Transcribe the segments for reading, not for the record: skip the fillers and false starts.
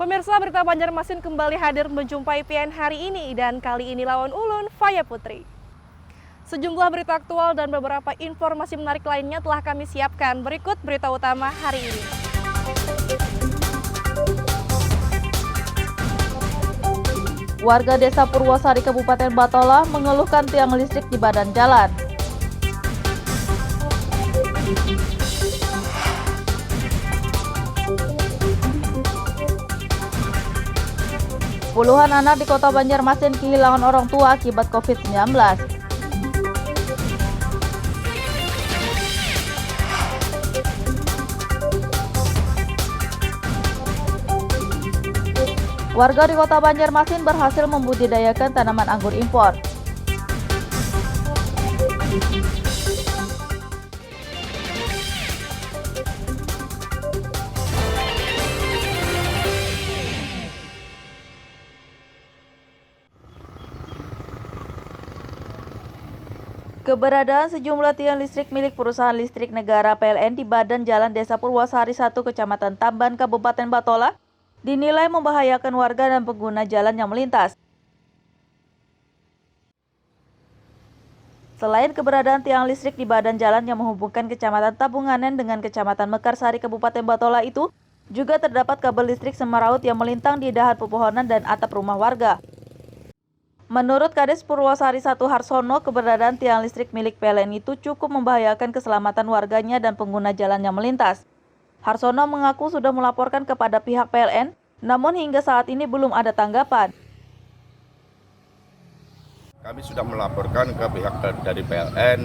Pemirsa, berita Banjarmasin kembali hadir menjumpai PN hari ini dan kali ini lawan ulun Faya Putri. Sejumlah berita aktual dan beberapa informasi menarik lainnya telah kami siapkan. Berikut berita utama hari ini. Warga Desa Purwosari Kabupaten Batola mengeluhkan tiang listrik di badan jalan. Puluhan anak di Kota Banjarmasin kehilangan orang tua akibat COVID-19. Warga di Kota Banjarmasin berhasil membudidayakan tanaman anggur impor. Keberadaan sejumlah tiang listrik milik perusahaan listrik negara PLN di badan jalan Desa Purwosari 1 Kecamatan Tamban, Kabupaten Batola dinilai membahayakan warga dan pengguna jalan yang melintas. Selain keberadaan tiang listrik di badan jalan yang menghubungkan Kecamatan Tabunganen dengan Kecamatan Mekarsari, Kabupaten Batola itu, juga terdapat kabel listrik semaraut yang melintang di dahan pepohonan dan atap rumah warga. Menurut Kades Purwosari 1 Harsono, keberadaan tiang listrik milik PLN itu cukup membahayakan keselamatan warganya dan pengguna jalan yang melintas. Harsono mengaku sudah melaporkan kepada pihak PLN, namun hingga saat ini belum ada tanggapan. Kami sudah melaporkan ke pihak dari PLN,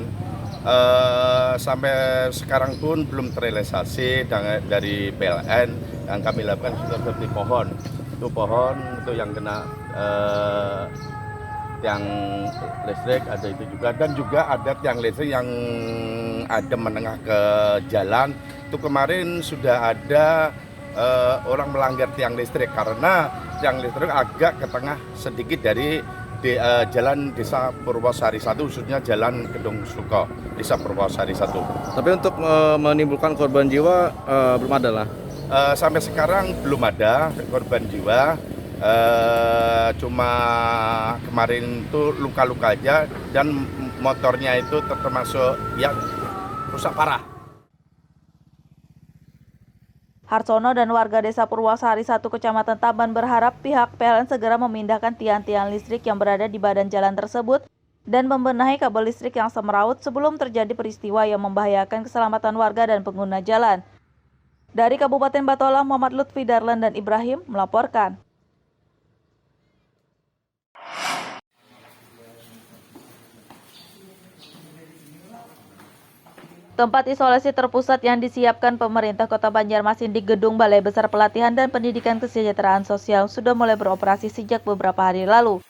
sampai sekarang pun belum terrealisasi dari PLN. Yang kami lakukan sudah seperti pohon, itu yang kena tiang listrik ada itu juga, dan juga ada tiang listrik yang ada menengah ke jalan. Itu kemarin sudah ada orang melanggar tiang listrik karena tiang listrik agak ke tengah sedikit dari jalan Desa Purwosari 1, khususnya Jalan Kedung Suko, Desa Purwosari 1. Tapi untuk menimbulkan korban jiwa belum ada lah. Sampai sekarang belum ada korban jiwa. Cuma kemarin itu luka-luka aja, dan motornya itu termasuk yang rusak parah. Harsono dan warga Desa Purwosari 1 Kecamatan Tamban berharap pihak PLN segera memindahkan tiang-tiang listrik yang berada di badan jalan tersebut dan membenahi kabel listrik yang semeraut sebelum terjadi peristiwa yang membahayakan keselamatan warga dan pengguna jalan. Dari Kabupaten Batola, Muhammad Lutfi Darlan dan Ibrahim melaporkan. Tempat isolasi terpusat yang disiapkan pemerintah Kota Banjarmasin di Gedung Balai Besar Pelatihan dan Pendidikan Kesejahteraan Sosial sudah mulai beroperasi sejak beberapa hari lalu.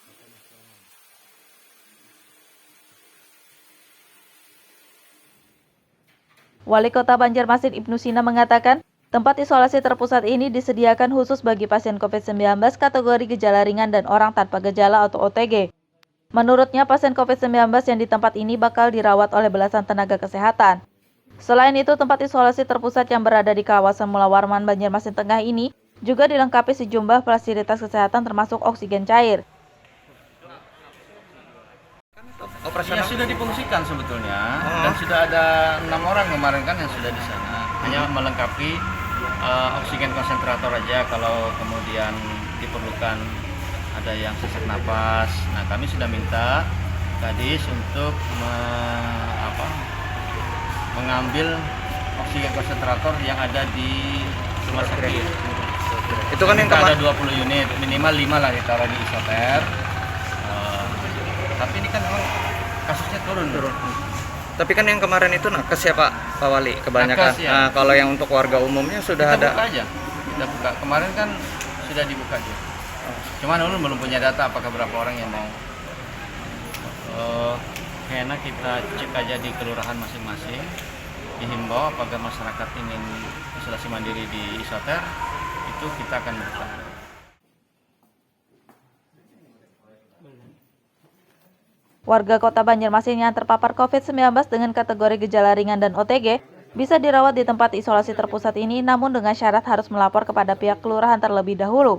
Wali Kota Banjarmasin Ibnu Sina mengatakan, tempat isolasi terpusat ini disediakan khusus bagi pasien COVID-19 kategori gejala ringan dan orang tanpa gejala atau OTG. Menurutnya, pasien COVID-19 yang di tempat ini bakal dirawat oleh belasan tenaga kesehatan. Selain itu, tempat isolasi terpusat yang berada di kawasan Mula Warman, Banjarmasin Tengah ini juga dilengkapi sejumlah fasilitas kesehatan termasuk oksigen cair. Ya, sudah difungsikan sebetulnya, dan sudah ada 6 orang kemarin kan yang sudah di sana. Hanya melengkapi oksigen konsentrator aja kalau kemudian diperlukan ada yang sesak napas. Nah, kami sudah minta Kadis untuk mengambil oksigen konsentrator yang ada di rumah sakit. Itu kan yang ada 20 unit, minimal 5 lah ditaruh di isoter. Tapi ini kan memang kasusnya turun. Tapi kan yang kemarin itu nakes ya Pak Wali kebanyakan. Nakes, ya. Nah, kalau yang untuk warga umumnya sudah kita ada. Buka aja. Kita buka. Kemarin kan sudah dibuka aja. Cuman belum punya data apakah berapa orang yang mau. Kayaknya kita cek aja di kelurahan masing-masing. Dihimbau apabila masyarakat ingin isolasi mandiri di isoter, itu kita akan buka. Warga Kota Banjarmasin yang terpapar COVID-19 dengan kategori gejala ringan dan OTG bisa dirawat di tempat isolasi terpusat ini, namun dengan syarat harus melapor kepada pihak kelurahan terlebih dahulu.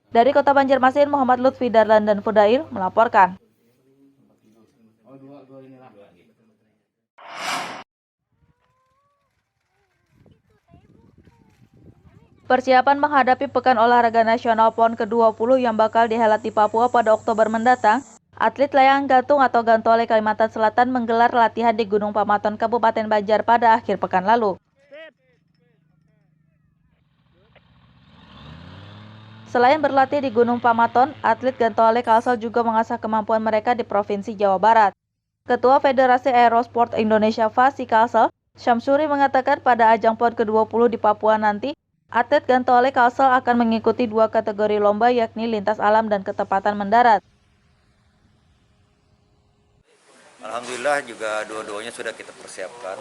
Dari Kota Banjarmasin, Muhammad Lutfi Darlan dan Fudail melaporkan. Persiapan menghadapi Pekan Olahraga Nasional PON ke-20 yang bakal dihelat di Papua pada Oktober mendatang, atlet layang gantung atau Gantole Kalimantan Selatan menggelar latihan di Gunung Pamaton, Kabupaten Banjar pada akhir pekan lalu. Selain berlatih di Gunung Pamaton, atlet Gantole Kalsel juga mengasah kemampuan mereka di Provinsi Jawa Barat. Ketua Federasi Aerosport Indonesia FASI Kalsel, Syamsuri mengatakan pada ajang PON ke-20 di Papua nanti, atlet Gantole Kalsel akan mengikuti 2 kategori lomba, yakni lintas alam dan ketepatan mendarat. Alhamdulillah juga dua-duanya sudah kita persiapkan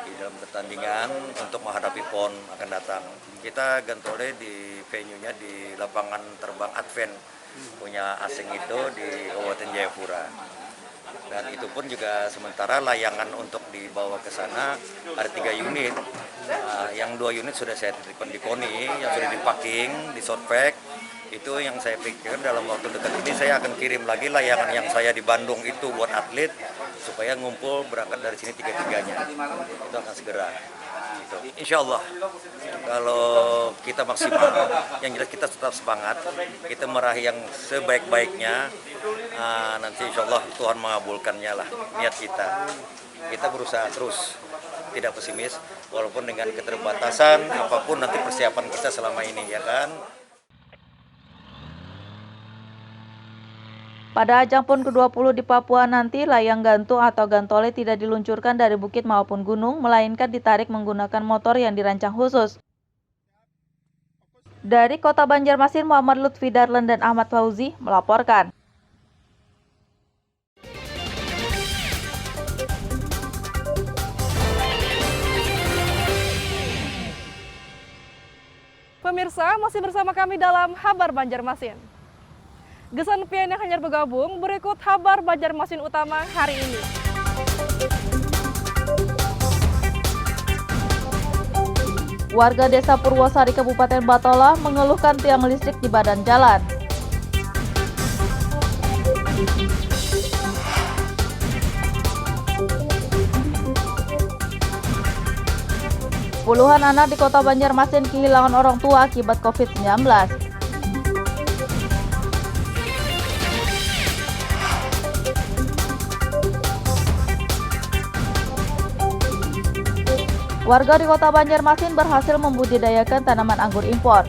di dalam pertandingan untuk menghadapi PON akan datang. Kita Gantole di venue-nya di lapangan terbang Advent punya asing itu di Kabupaten Jayapura. Dan itu pun juga sementara layangan untuk dibawa ke sana ada 3 unit. Yang 2 unit sudah saya titipkan di KONI, yang sudah dipacking, di shortpack. Itu yang saya pikirkan dalam waktu dekat ini saya akan kirim lagi layangan yang saya di Bandung itu buat atlet supaya ngumpul berangkat dari sini 3-3-nya. Itu akan segera. Gitu. Insya Allah kalau kita maksimal, yang jelas kita tetap semangat, kita meraih yang sebaik-baiknya. Nanti insya Allah Tuhan mengabulkannya lah niat kita. Kita berusaha terus, tidak pesimis, walaupun dengan keterbatasan apapun nanti persiapan kita selama ini, ya kan. Pada ajang PON ke-20 di Papua nanti, layang gantung atau Gantole tidak diluncurkan dari bukit maupun gunung, melainkan ditarik menggunakan motor yang dirancang khusus. Dari Kota Banjarmasin, Muhammad Lutfi Darlan dan Ahmad Fauzi melaporkan. Pemirsa, masih bersama kami dalam Habar Banjarmasin. Gesan pian yang hanyar bergabung, berikut Habar Banjarmasin utama hari ini. Warga Desa Purwosari Kabupaten Batola mengeluhkan tiang listrik di badan jalan. Puluhan anak di Kota Banjarmasin kehilangan orang tua akibat COVID-19. Warga di Kota Banjarmasin berhasil membudidayakan tanaman anggur impor.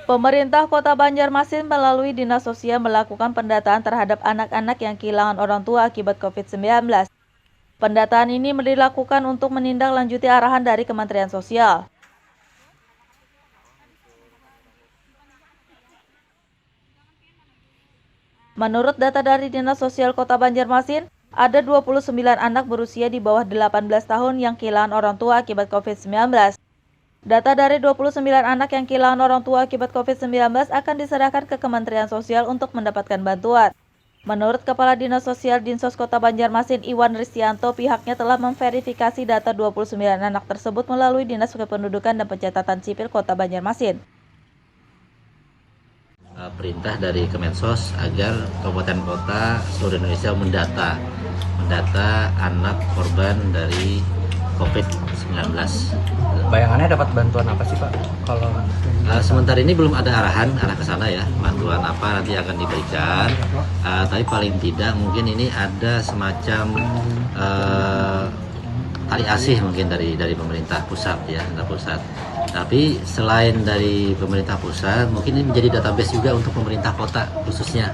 Pemerintah Kota Banjarmasin melalui Dinas Sosial melakukan pendataan terhadap anak-anak yang kehilangan orang tua akibat COVID-19. Pendataan ini dilakukan untuk menindaklanjuti arahan dari Kementerian Sosial. Menurut data dari Dinas Sosial Kota Banjarmasin, ada 29 anak berusia di bawah 18 tahun yang kehilangan orang tua akibat COVID-19. Data dari 29 anak yang kehilangan orang tua akibat COVID-19 akan diserahkan ke Kementerian Sosial untuk mendapatkan bantuan. Menurut Kepala Dinas Sosial Dinsos Kota Banjarmasin Iwan Ristianto, pihaknya telah memverifikasi data 29 anak tersebut melalui Dinas Kependudukan dan Pencatatan Sipil Kota Banjarmasin. Perintah dari Kemensos agar kabupaten kota seluruh Indonesia mendata anak korban dari COVID-19. Bayangannya dapat bantuan apa sih Pak? Kalau sementara ini belum ada arah ke sana ya, bantuan apa nanti akan diberikan. Tapi paling tidak mungkin ini ada semacam tali asih mungkin dari pemerintah pusat ya, pusat. Tapi selain dari pemerintah pusat, mungkin ini menjadi database juga untuk pemerintah kota khususnya.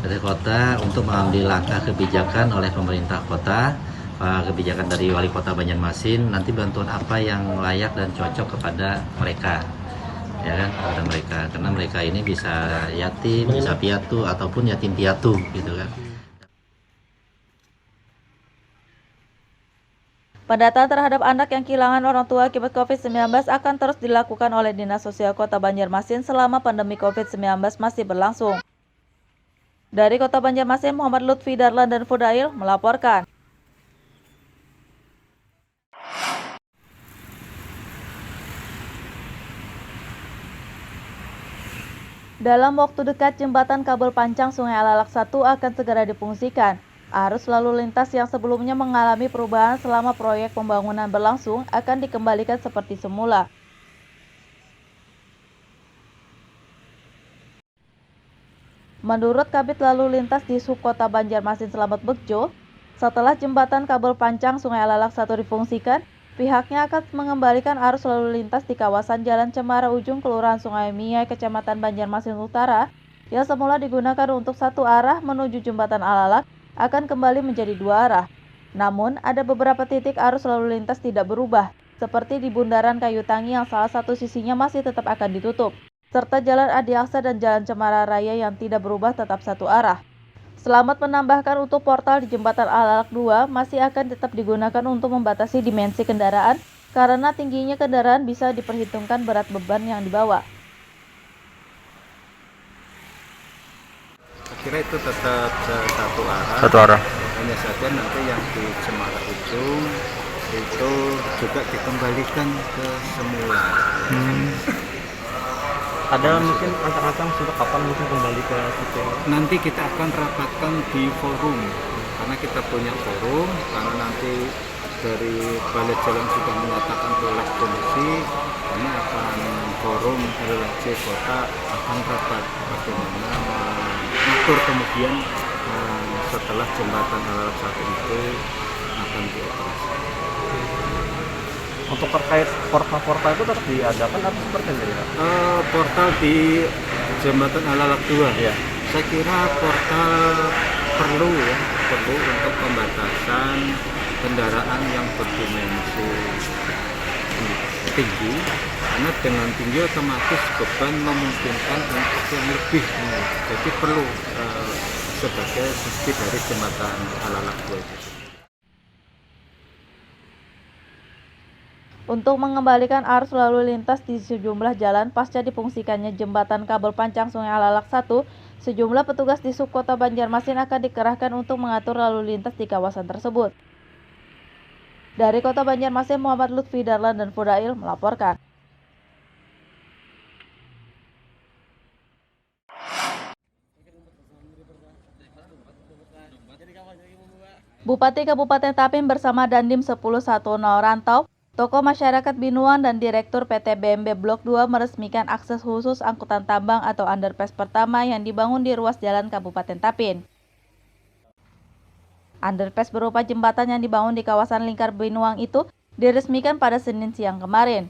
Dari kota untuk mengambil langkah kebijakan oleh pemerintah kota, kebijakan dari Wali Kota Banjarmasin, nanti bantuan apa yang layak dan cocok kepada mereka. Ya kan, kepada mereka. Karena mereka ini bisa yatim, bisa piatu ataupun yatim piatu gitu kan. Pendataan terhadap anak yang kehilangan orang tua akibat COVID-19 akan terus dilakukan oleh Dinas Sosial Kota Banjarmasin selama pandemi COVID-19 masih berlangsung. Dari Kota Banjarmasin, Muhammad Lutfi Darlan dan Fudail melaporkan. Dalam waktu dekat, jembatan kabel pancang Sungai Alalak 1 akan segera difungsikan. Arus lalu lintas yang sebelumnya mengalami perubahan selama proyek pembangunan berlangsung akan dikembalikan seperti semula. Menurut Kabid Lalu Lintas di Subkota Banjarmasin Slamet Bekjo, setelah jembatan kabel pancang Sungai Alalak 1 difungsikan, pihaknya akan mengembalikan arus lalu lintas di kawasan Jalan Cemara Ujung, Kelurahan Sungai Miyai, Kecamatan Banjarmasin Utara, yang semula digunakan untuk satu arah menuju jembatan Alalak, akan kembali menjadi dua arah. Namun, ada beberapa titik arus lalu lintas tidak berubah, seperti di Bundaran Kayu Tangi yang salah satu sisinya masih tetap akan ditutup, serta Jalan Adi Aksa dan Jalan Cemara Raya yang tidak berubah tetap satu arah. Slamet menambahkan untuk portal di jembatan Alalak 2 masih akan tetap digunakan untuk membatasi dimensi kendaraan karena tingginya kendaraan bisa diperhitungkan berat beban yang dibawa. Saya kira itu tetap satu arah. Satu arah. Hanya saja nanti yang di Cemara Ujung itu juga dikembalikan ke semula. Ada mungkin rancang-rancang sudah kapan mungkin kembali ke situ? Nanti kita akan rapatkan di forum, karena kita punya forum, karena nanti dari Balai Jalan sudah menyatakan oleh komisi, ini akan forum LLC Kota akan rapat bagaimana mengatur kemudian setelah jembatan Alalak 1 itu akan dioperasi. Untuk terkait portal-portal itu tetap diadakan atau seperti ini? Portal di jembatan Alalak 2 ya. Saya kira portal perlu untuk pembatasan kendaraan yang berdimensi tinggi, karena dengan tinggi otomatis beban memungkinkan untuk yang lebih. Jadi perlu sebagai sisi dari jembatan Alalak 2 itu. Untuk mengembalikan arus lalu lintas di sejumlah jalan pasca difungsikannya jembatan kabel pancang Sungai Alalak 1, sejumlah petugas di Subkota Banjarmasin akan dikerahkan untuk mengatur lalu lintas di kawasan tersebut. Dari Kota Banjarmasin, Muhammad Lutfi Darlan dan Fudail melaporkan. Bupati Kabupaten Tapin bersama Dandim 1010 Rantau, tokoh masyarakat Binuang dan Direktur PT BMB Blok 2 meresmikan akses khusus angkutan tambang atau underpass pertama yang dibangun di ruas jalan Kabupaten Tapin. Underpass berupa jembatan yang dibangun di kawasan Lingkar Binuang itu diresmikan pada Senin siang kemarin.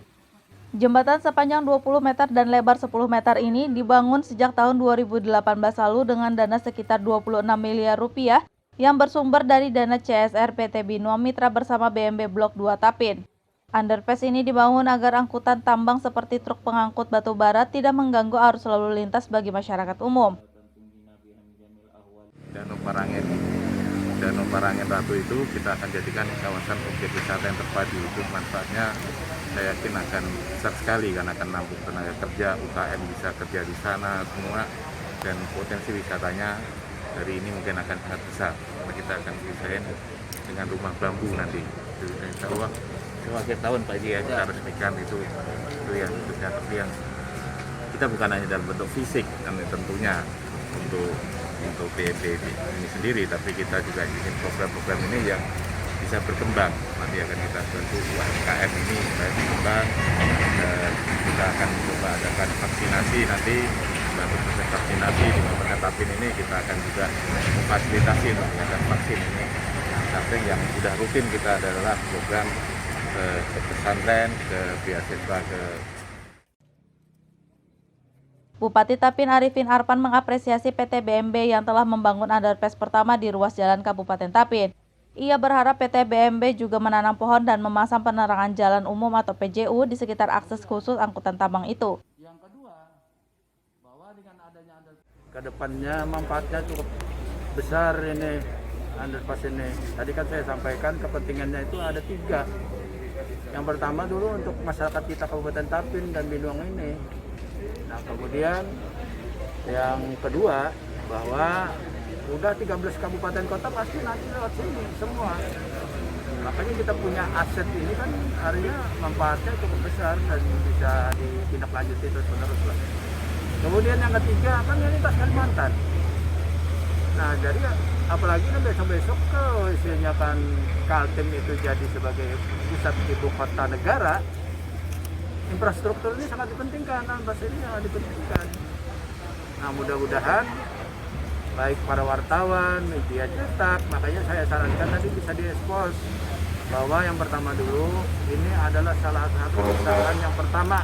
Jembatan sepanjang 20 meter dan lebar 10 meter ini dibangun sejak tahun 2018 lalu dengan dana sekitar 26 miliar rupiah yang bersumber dari dana CSR PT Binuang Mitra bersama BMB Blok 2 Tapin. Underpass ini dibangun agar angkutan tambang seperti truk pengangkut batu bara tidak mengganggu arus lalu lintas bagi masyarakat umum. Danau Parangin Ratu itu kita akan jadikan kawasan objek wisata yang terpadu. Itu manfaatnya saya yakin akan besar sekali karena akan nampung tenaga kerja, UKM bisa kerja di sana semua, dan potensi wisatanya dari ini mungkin akan sangat besar. Kita akan desain dengan rumah bambu nanti. Insya Allah akhir tahun Pak Ji ya kita resmikan itu yang kita bukan hanya dalam bentuk fisik dan tentunya untuk BMB ini sendiri, tapi kita juga ingin program-program ini yang bisa berkembang. Nanti akan kita bantu UMKM ini supaya berkembang. Kita akan coba adakan vaksinasi nanti, bantu proses vaksinasi di Kabupaten Tapin ini kita akan juga memfasilitasi untuk mengadakan vaksin ini. Samping yang sudah rutin kita adalah program ke pesantren, ke beasiswa, ke Bupati Tapin Arifin Arpan mengapresiasi PT BMB yang telah membangun underpass pertama di ruas jalan Kabupaten Tapin. Ia berharap PT BMB juga menanam pohon dan memasang penerangan jalan umum atau PJU di sekitar akses khusus angkutan tambang itu. Yang kedua, bahwa dengan adanya ke depannya manfaatnya cukup besar ini underpass ini. Tadi kan saya sampaikan kepentingannya itu ada 3. Yang pertama dulu untuk masyarakat kita Kabupaten Tapin dan Binuang ini. Nah kemudian yang kedua bahwa udah 13 kabupaten kota pasti nanti lewat sini semua. Makanya kita punya aset ini kan artinya manfaatnya cukup besar dan bisa ditindaklanjuti terus-menerus lah. Kemudian yang ketiga kan lintas Kalimantan. Nah jadi apalagi kan besok-besok kalau isinya kan Kaltim itu jadi sebagai pusat ibu kota negara, infrastruktur ini sangat dipentingkan, Underpass ini sangat dipentingkan. Nah mudah-mudahan baik para wartawan, media cetak, makanya saya sarankan tadi bisa diekspos bahwa yang pertama dulu ini adalah salah satu usahaan yang pertama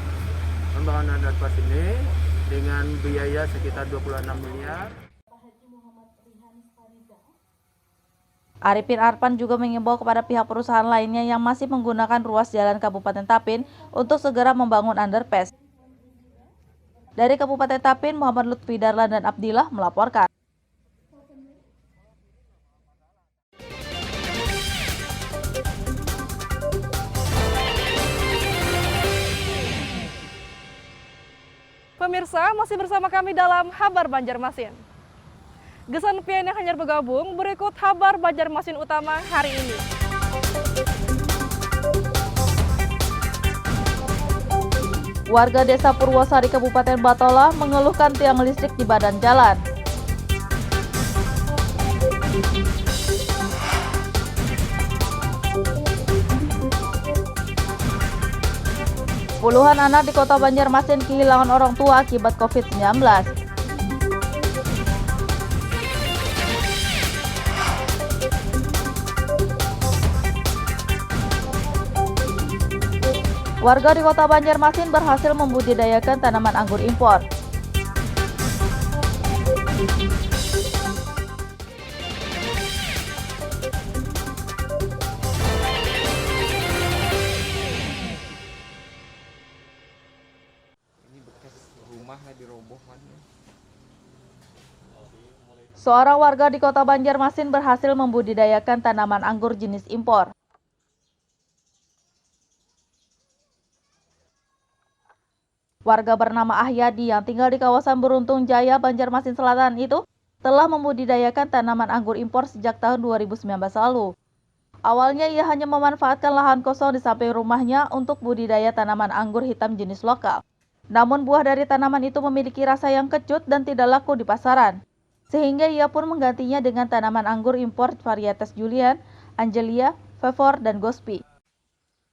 pembangunan Underpass ini dengan biaya sekitar 26 miliar. Arifin Arpan juga mengimbau kepada pihak perusahaan lainnya yang masih menggunakan ruas jalan Kabupaten Tapin untuk segera membangun underpass. Dari Kabupaten Tapin, Muhammad Lutfi Darlan dan Abdillah melaporkan. Pemirsa, masih bersama kami dalam Habar Banjarmasin. Gesan pian yang hanyar bergabung, berikut Habar Banjarmasin utama hari ini. Warga Desa Purwosari Kabupaten Batola mengeluhkan tiang listrik di badan jalan. Puluhan anak di Kota Banjarmasin kehilangan orang tua akibat COVID-19. Warga di Kota Banjarmasin berhasil membudidayakan tanaman anggur impor. Seorang warga di Kota Banjarmasin berhasil membudidayakan tanaman anggur jenis impor. Warga bernama Ahyadi yang tinggal di kawasan Beruntung Jaya, Banjarmasin Selatan itu telah membudidayakan tanaman anggur impor sejak tahun 2019 lalu. Awalnya ia hanya memanfaatkan lahan kosong di samping rumahnya untuk budidaya tanaman anggur hitam jenis lokal. Namun buah dari tanaman itu memiliki rasa yang kecut dan tidak laku di pasaran. Sehingga ia pun menggantinya dengan tanaman anggur impor varietas Julian, Angelia, Favor, dan Gospi.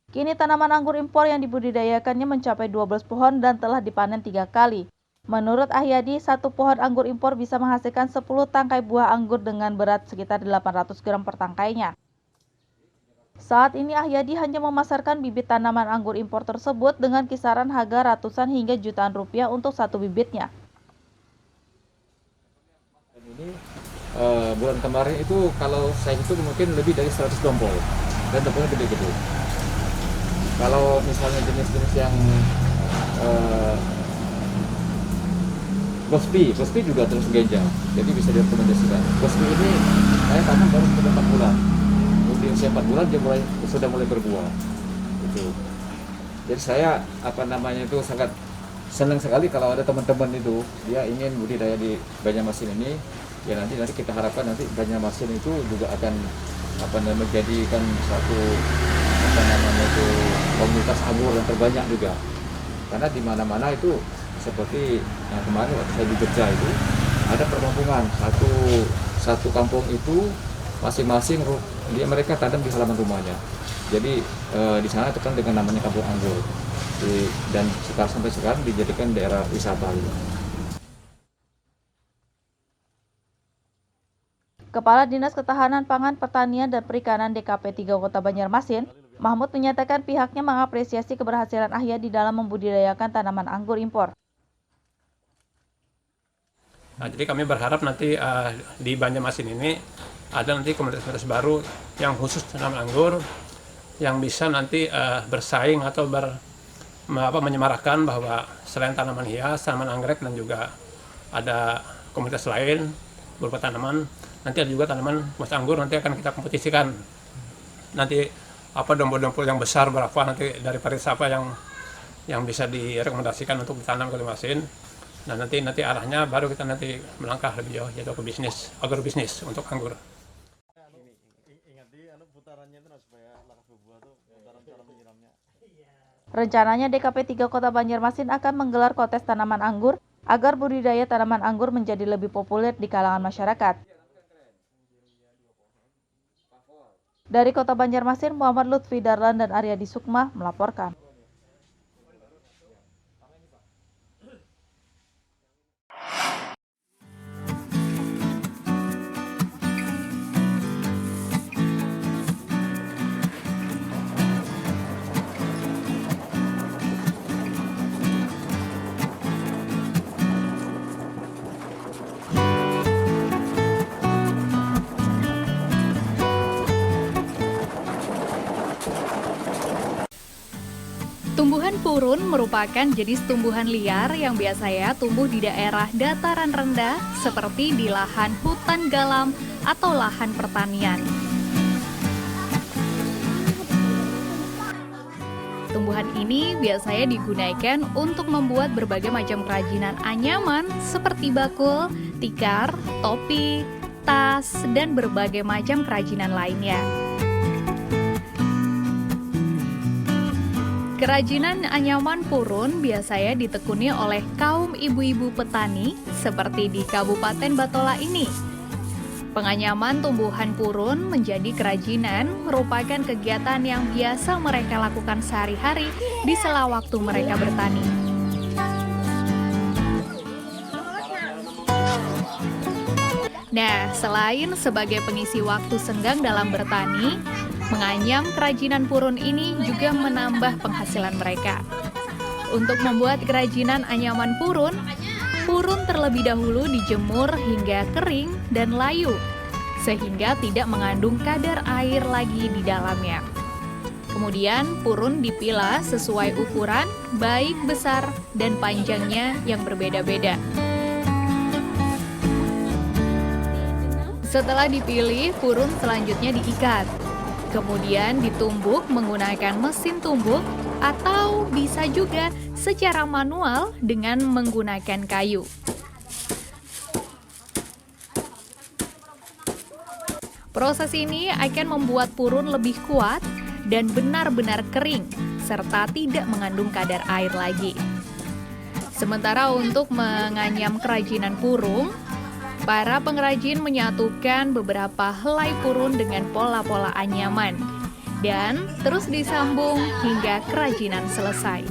Kini tanaman anggur impor yang dibudidayakannya mencapai 12 pohon dan telah dipanen 3 kali. Menurut Ahyadi, satu pohon anggur impor bisa menghasilkan 10 tangkai buah anggur dengan berat sekitar 800 gram per tangkainya. Saat ini Ahyadi hanya memasarkan bibit tanaman anggur impor tersebut dengan kisaran harga ratusan hingga jutaan rupiah untuk satu bibitnya. Ini bulan kemarin itu kalau saya hitung mungkin lebih dari 100 dompol dan dompolnya gede-gede. Kalau misalnya jenis-jenis yang Gospi juga terus genjang, jadi bisa direkomendasikan. Gospi ini saya tanam baru sudah 4 bulan. Di usia 4 bulan dia sudah mulai berbuah. Itu. Jadi saya itu sangat senang sekali kalau ada teman-teman itu dia ingin budidaya di Banjarmasin ini. Ya nanti kita harapkan nanti Banjarmasin itu juga akan menjadikan satu komunitas anggur yang terbanyak juga, karena di mana-mana itu seperti yang kemarin waktu saya di Jogja itu ada perkampungan satu kampung itu masing-masing mereka tanam di halaman rumahnya, jadi di sana terkenal dengan namanya kampung anggur dan sampai sekarang dijadikan daerah wisata gitu. Kepala Dinas Ketahanan Pangan, Pertanian, dan Perikanan DKP 3 Kota Banjarmasin, Mahmud menyatakan pihaknya mengapresiasi keberhasilan Ahyadi dalam membudidayakan tanaman anggur impor. Nah, jadi kami berharap nanti di Banjarmasin ini ada nanti komunitas baru yang khusus tanaman anggur yang bisa nanti bersaing atau menyemarakan bahwa selain tanaman hias, tanaman anggrek dan juga ada komunitas lain berupa tanaman. nanti ada juga tanaman mas anggur nanti akan kita kompetisikan. Nanti apa dompo-dompo yang besar berapa nanti dari paritas apa yang bisa direkomendasikan untuk ditanam ke Limasin. Nah nanti arahnya baru kita nanti melangkah lebih jauh yaitu ke bisnis, agrobisnis untuk anggur. Rencananya DKP 3 Kota Banjarmasin akan menggelar kontes tanaman anggur agar budidaya tanaman anggur menjadi lebih populer di kalangan masyarakat. Dari Kota Banjarmasin, Muhammad Lutfi Darlan dan Aryadi Sukma melaporkan. Tumbuhan purun merupakan jenis tumbuhan liar yang biasanya tumbuh di daerah dataran rendah seperti di lahan hutan galam atau lahan pertanian. Tumbuhan ini biasanya digunakan untuk membuat berbagai macam kerajinan anyaman seperti bakul, tikar, topi, tas, dan berbagai macam kerajinan lainnya. Kerajinan anyaman purun biasanya ditekuni oleh kaum ibu-ibu petani seperti di Kabupaten Batola ini. Penganyaman tumbuhan purun menjadi kerajinan merupakan kegiatan yang biasa mereka lakukan sehari-hari di sela waktu mereka bertani. Nah, selain sebagai pengisi waktu senggang dalam bertani, menganyam kerajinan purun ini juga menambah penghasilan mereka. Untuk membuat kerajinan anyaman purun terlebih dahulu dijemur hingga kering dan layu, sehingga tidak mengandung kadar air lagi di dalamnya. Kemudian purun dipilah sesuai ukuran, baik besar dan panjangnya yang berbeda-beda. Setelah dipilih, purun selanjutnya diikat. Kemudian ditumbuk menggunakan mesin tumbuk atau bisa juga secara manual dengan menggunakan kayu. Proses ini akan membuat purun lebih kuat dan benar-benar kering serta tidak mengandung kadar air lagi. Sementara untuk menganyam kerajinan purun, para pengrajin menyatukan beberapa helai purun dengan pola-pola anyaman dan terus disambung hingga kerajinan selesai.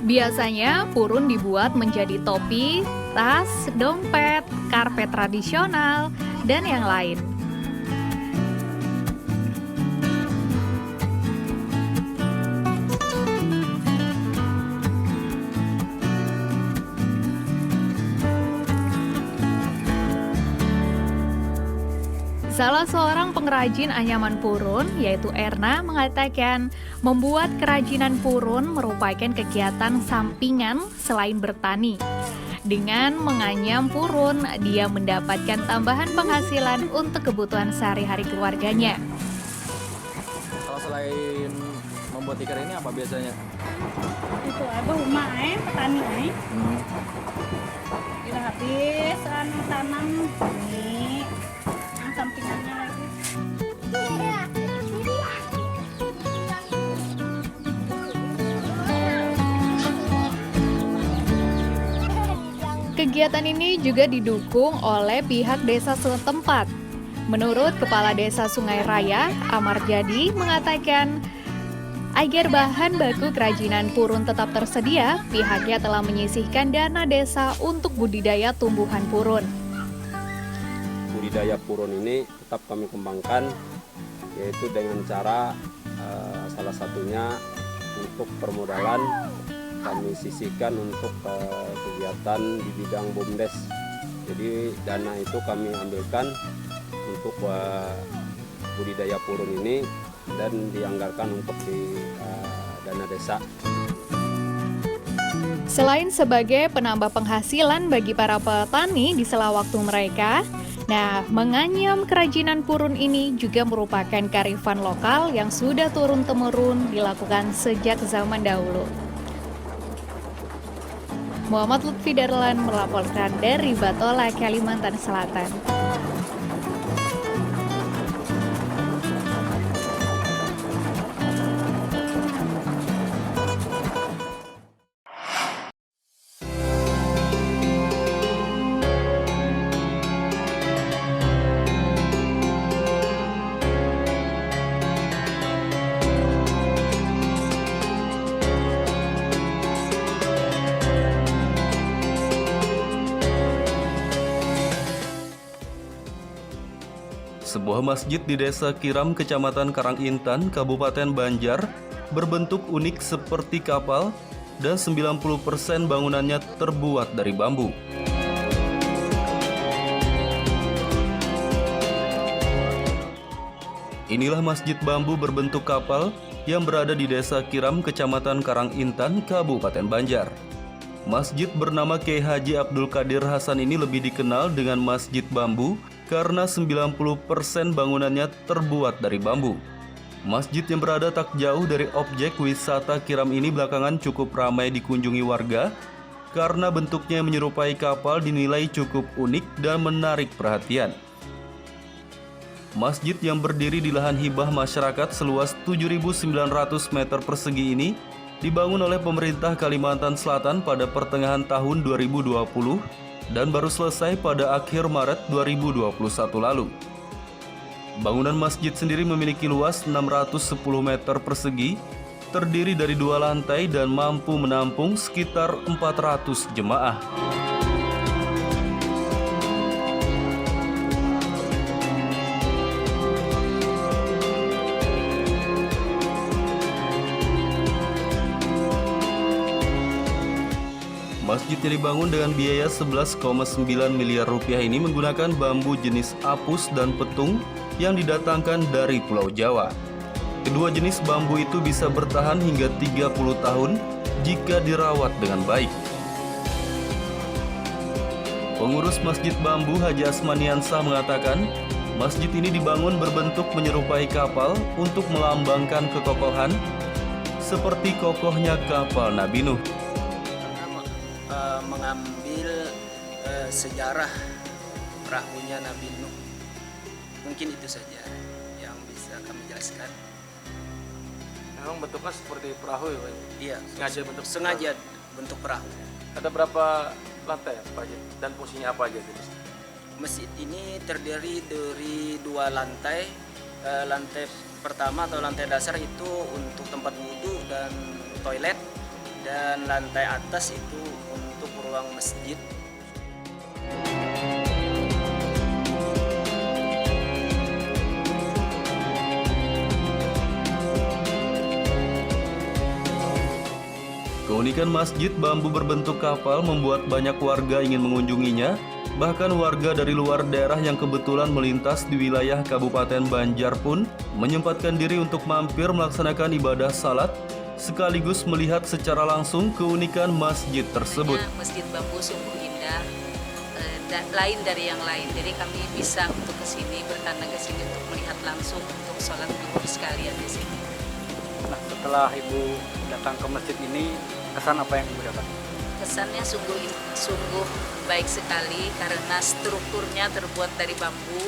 Biasanya purun dibuat menjadi topi, tas, dompet, karpet tradisional, dan yang lain. Salah seorang pengrajin anyaman purun, yaitu Erna, mengatakan membuat kerajinan purun merupakan kegiatan sampingan selain bertani. Dengan menganyam purun, dia mendapatkan tambahan penghasilan untuk kebutuhan sehari-hari keluarganya. Kalau selain membuat tikar ini apa biasanya? Itu rumah petani Bila habis tanam ini sampingannya lagi. Kegiatan ini juga didukung oleh pihak desa setempat. Menurut Kepala Desa Sungai Raya, Amar Jadi, mengatakan agar bahan baku kerajinan purun tetap tersedia, pihaknya telah menyisihkan dana desa untuk budidaya tumbuhan purun. Budidaya purun ini tetap kami kembangkan, yaitu dengan cara salah satunya untuk permodalan kami sisihkan untuk kegiatan di bidang BUMDes. Jadi dana itu kami ambilkan untuk budidaya purun ini dan dianggarkan untuk di dana desa. Selain sebagai penambah penghasilan bagi para petani di sela waktu mereka, nah, menganyam kerajinan purun ini juga merupakan kearifan lokal yang sudah turun-temurun dilakukan sejak zaman dahulu. Muhammad Lutfi Darlan melaporkan dari Batola, Kalimantan Selatan. Sebuah masjid di Desa Kiram, Kecamatan Karangintan, Kabupaten Banjar, berbentuk unik seperti kapal dan 90% bangunannya terbuat dari bambu. Inilah masjid bambu berbentuk kapal yang berada di Desa Kiram, Kecamatan Karangintan, Kabupaten Banjar. Masjid bernama Kiai Haji Abdul Qadir Hasan ini lebih dikenal dengan Masjid Bambu karena 90% bangunannya terbuat dari bambu. Masjid yang berada tak jauh dari objek wisata Kiram ini belakangan cukup ramai dikunjungi warga karena bentuknya menyerupai kapal dinilai cukup unik dan menarik perhatian. Masjid yang berdiri di lahan hibah masyarakat seluas 7.900 meter persegi ini dibangun oleh pemerintah Kalimantan Selatan pada pertengahan tahun 2020 dan baru selesai pada akhir Maret 2021 lalu. Bangunan masjid sendiri memiliki luas 610 meter persegi, terdiri dari 2 lantai dan mampu menampung sekitar 400 jemaah. Masjid yang dibangun dengan biaya 11,9 miliar rupiah ini menggunakan bambu jenis apus dan petung yang didatangkan dari Pulau Jawa. Kedua jenis bambu itu bisa bertahan hingga 30 tahun jika dirawat dengan baik. Pengurus Masjid Bambu Haji Asmaniansah mengatakan, masjid ini dibangun berbentuk menyerupai kapal untuk melambangkan kekokohan seperti kokohnya kapal Nabi Nuh. Mengambil sejarah perahunya Nabi Nuh. Mungkin itu saja yang bisa kami jelaskan. Memang bentuknya seperti perahu ya Pak? Iya, sengaja bentuk perahu. Ada berapa lantai Pak Haji? Dan fungsinya apa aja? Masjid ini terdiri dari 2 lantai. Lantai pertama atau lantai dasar itu untuk tempat wudhu dan toilet. Dan lantai atas itu untuk ruang masjid. Keunikan masjid bambu berbentuk kapal membuat banyak warga ingin mengunjunginya. Bahkan warga dari luar daerah yang kebetulan melintas di wilayah Kabupaten Banjar pun menyempatkan diri untuk mampir melaksanakan ibadah salat sekaligus melihat secara langsung keunikan masjid tersebut. Masjid Bambu sungguh indah dan lain dari yang lain. Jadi kami bisa untuk ke sini, bertandang ke sini untuk melihat langsung untuk sholat zuhur sekalian di sini. Nah, setelah Ibu datang ke masjid ini, kesan apa yang Ibu dapat? Kesannya sungguh baik sekali karena strukturnya terbuat dari bambu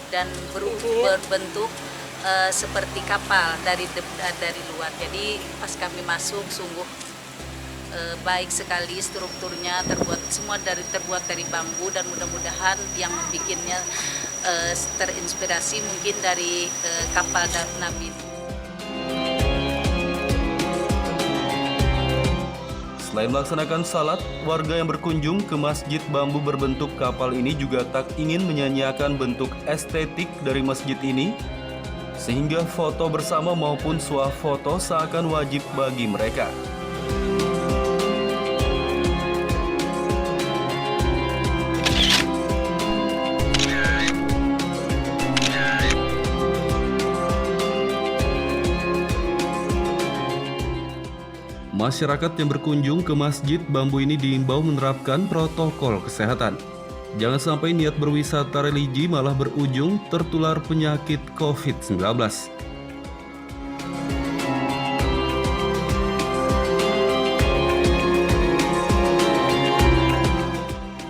dan berbentuk seperti kapal dari luar. Jadi pas kami masuk sungguh baik sekali strukturnya, terbuat dari bambu dan mudah-mudahan yang bikinnya terinspirasi mungkin dari kapal Nabi. Selain melaksanakan salat, warga yang berkunjung ke masjid bambu berbentuk kapal ini juga tak ingin menyanyiakan bentuk estetik dari masjid ini, sehingga foto bersama maupun swafoto seakan wajib bagi mereka. Masyarakat yang berkunjung ke Masjid Bambu ini diimbau menerapkan protokol kesehatan. Jangan sampai niat berwisata religi malah berujung tertular penyakit COVID-19.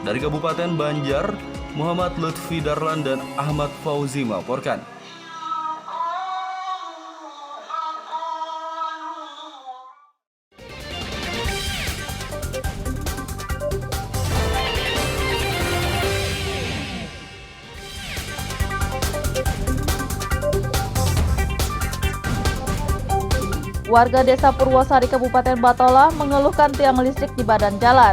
Dari Kabupaten Banjar, Muhammad Lutfi Darlan dan Ahmad Fauzi melaporkan. Warga Desa Purwosari Kabupaten Batola mengeluhkan tiang listrik di badan jalan.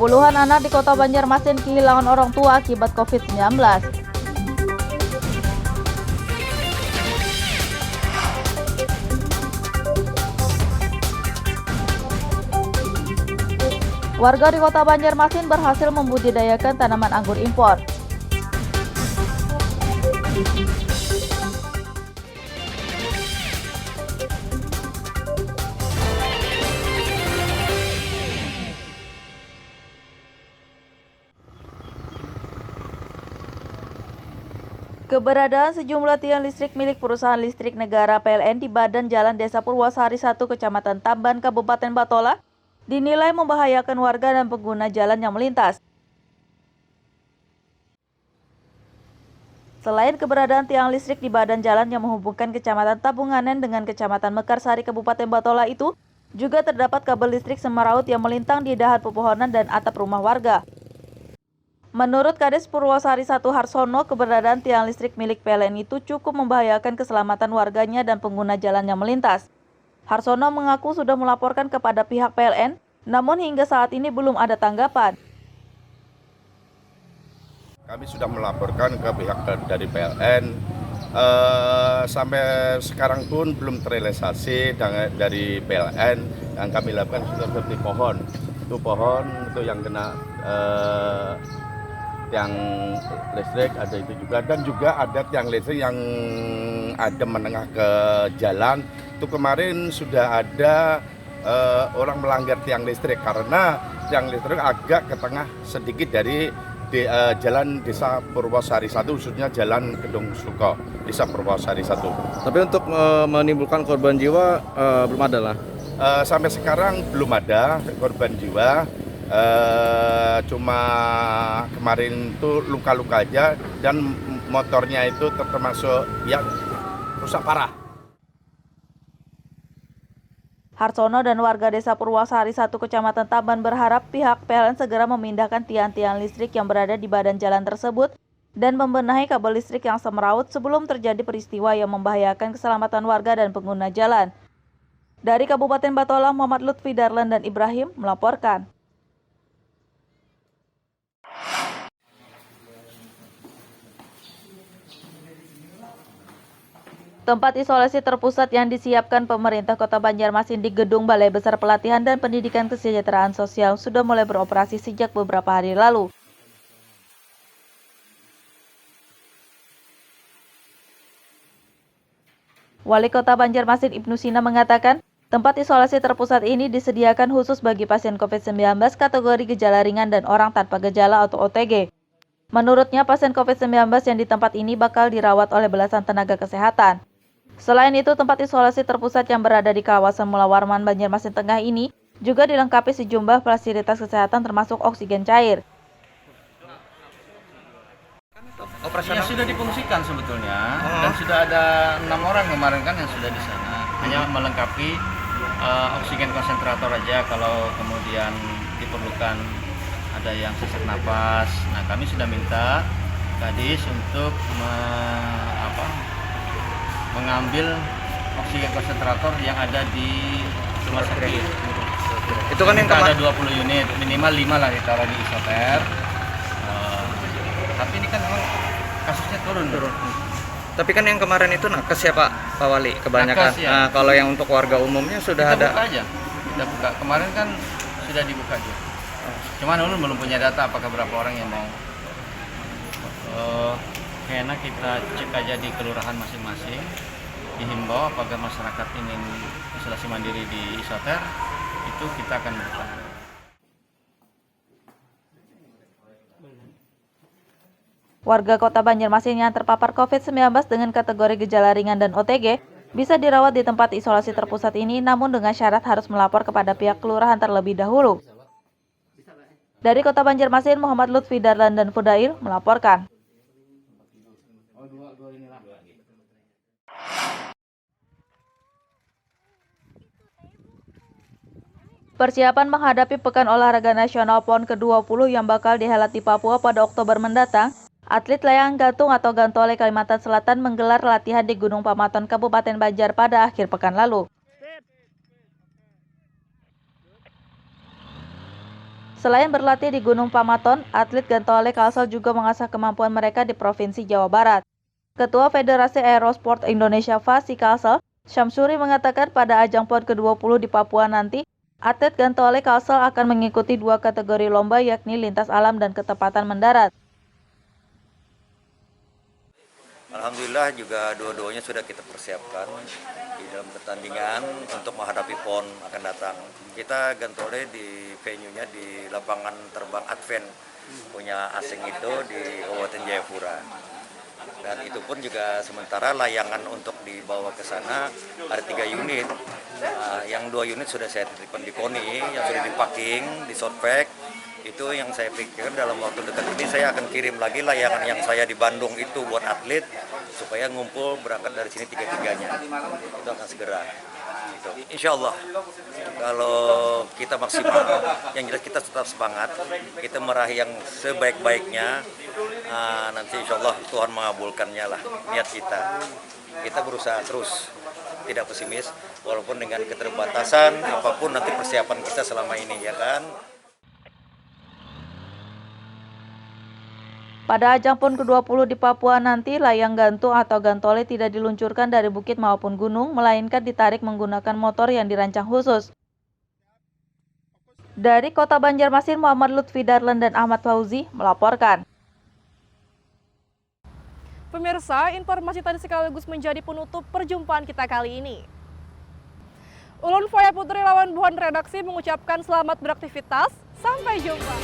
Puluhan anak di Kota Banjarmasin kehilangan orang tua akibat COVID-19. Warga di Kota Banjarmasin berhasil membudidayakan tanaman anggur impor. Keberadaan sejumlah tiang listrik milik perusahaan listrik negara PLN di badan jalan Desa Purwosari 1 Kecamatan Tamban, Kabupaten Batola dinilai membahayakan warga dan pengguna jalan yang melintas. Selain keberadaan tiang listrik di badan jalan yang menghubungkan Kecamatan Tabunganen dengan Kecamatan Mekarsari Kabupaten Batola itu, juga terdapat kabel listrik semeraut yang melintang di dahan pepohonan dan atap rumah warga. Menurut Kades Purwosari 1 Harsono, keberadaan tiang listrik milik PLN itu cukup membahayakan keselamatan warganya dan pengguna jalan yang melintas. Harsono mengaku sudah melaporkan kepada pihak PLN, namun hingga saat ini belum ada tanggapan. Kami sudah melaporkan ke pihak dari PLN, sampai sekarang pun belum terrealisasi dari PLN. Yang kami lakukan sudah seperti pohon, itu yang kena tiang listrik ada itu juga, dan juga ada tiang listrik yang ada menengah ke jalan. Itu kemarin sudah ada orang melanggar tiang listrik karena tiang listrik agak ke tengah sedikit dari jalan Desa Purwosari 1, khususnya Jalan Kedung Suko, Desa Purwosari 1. Tapi untuk menimbulkan korban jiwa belum ada lah? Sampai sekarang belum ada korban jiwa. Cuma kemarin itu luka-luka aja, dan motornya itu termasuk yang rusak parah. Harsono dan warga Desa Purwosari 1 Kecamatan Tamban berharap pihak PLN segera memindahkan tiang-tiang listrik yang berada di badan jalan tersebut dan membenahi kabel listrik yang semeraut sebelum terjadi peristiwa yang membahayakan keselamatan warga dan pengguna jalan. Dari Kabupaten Batola, Muhammad Lutfi Darlan dan Ibrahim melaporkan. Tempat isolasi terpusat yang disiapkan pemerintah Kota Banjarmasin di Gedung Balai Besar Pelatihan dan Pendidikan Kesejahteraan Sosial sudah mulai beroperasi sejak beberapa hari lalu. Wali Kota Banjarmasin Ibnu Sina mengatakan, tempat isolasi terpusat ini disediakan khusus bagi pasien COVID-19 kategori gejala ringan dan orang tanpa gejala atau OTG. Menurutnya, pasien COVID-19 yang di tempat ini bakal dirawat oleh belasan tenaga kesehatan. Selain itu, tempat isolasi terpusat yang berada di kawasan Mula Warman, Banjarmasin Tengah ini juga dilengkapi sejumlah fasilitas kesehatan termasuk oksigen cair. Operasional sudah difungsikan sebetulnya, dan sudah ada 6 orang kemarin kan yang sudah di sana. Hanya melengkapi oksigen konsentrator aja kalau kemudian diperlukan ada yang sesak napas. Nah, kami sudah minta Kadis untuk mengambil oksigen konsentrator yang ada di rumah sakit. Itu kan yang ada 20 unit, minimal 5 lah ditaruh di isoter. Tapi ini kan memang kasusnya turun. Tapi kan yang kemarin itu nakes ya Pak Wali, kebanyakan. Nakes, ya. Nah, kalau yang untuk warga umumnya sudah kita ada. Buka aja. Kita buka. Kemarin kan sudah dibuka juga. Cuman belum punya data apakah berapa orang yang mau Kayaknya kita cek aja di kelurahan masing-masing, dihimbau apabila masyarakat ingin isolasi mandiri di isoter, itu kita akan berikan. Warga Kota Banjarmasin yang terpapar COVID-19 dengan kategori gejala ringan dan OTG bisa dirawat di tempat isolasi terpusat ini, namun dengan syarat harus melapor kepada pihak kelurahan terlebih dahulu. Dari Kota Banjarmasin, Muhammad Lutfi Darlan dan Fudail melaporkan. Persiapan menghadapi Pekan Olahraga Nasional PON ke-20 yang bakal dihelat di Papua pada Oktober mendatang, atlet layangan gantung atau Gantole Kalimantan Selatan menggelar latihan di Gunung Pamaton, Kabupaten Banjar pada akhir pekan lalu. Selain berlatih di Gunung Pamaton, atlet Gantole Kalsel juga mengasah kemampuan mereka di Provinsi Jawa Barat. Ketua Federasi Aerosport Indonesia FASI Kalsel, Syamsuri mengatakan pada ajang PON ke-20 di Papua nanti, atlet Gantole Kalsel akan mengikuti 2 kategori lomba, yakni lintas alam dan ketepatan mendarat. Alhamdulillah juga dua-duanya sudah kita persiapkan di dalam pertandingan untuk menghadapi PON akan datang. Kita Gantole di venue-nya di lapangan terbang Advent punya asing itu di Kabupaten Jayapura. Dan itu pun juga sementara layangan untuk dibawa ke sana ada 3 unit. Yang 2 unit sudah saya titipkan di KONI, yang sudah dipacking, di shortpack. Itu yang saya pikir dalam waktu dekat ini saya akan kirim lagi layangan yang saya di Bandung itu buat atlet supaya ngumpul berangkat dari sini 3-3-nya. Itu akan segera. Gitu. Insya Allah kalau kita maksimal, yang jelas kita tetap semangat, kita meraih yang sebaik-baiknya. Nanti insya Allah Tuhan mengabulkannya lah niat kita. Kita berusaha terus, tidak pesimis, walaupun dengan keterbatasan apapun nanti persiapan kita selama ini, ya kan. Pada ajang PON ke-20 di Papua nanti, layang gantung atau Gantole tidak diluncurkan dari bukit maupun gunung, melainkan ditarik menggunakan motor yang dirancang khusus. Dari Kota Banjarmasin, Muhammad Lutfi Darlan dan Ahmad Fauzi melaporkan. Pemirsa, informasi tadi sekaligus menjadi penutup perjumpaan kita kali ini. Ulun Faya Putri lawan Buhan Redaksi mengucapkan selamat beraktivitas. Sampai jumpa.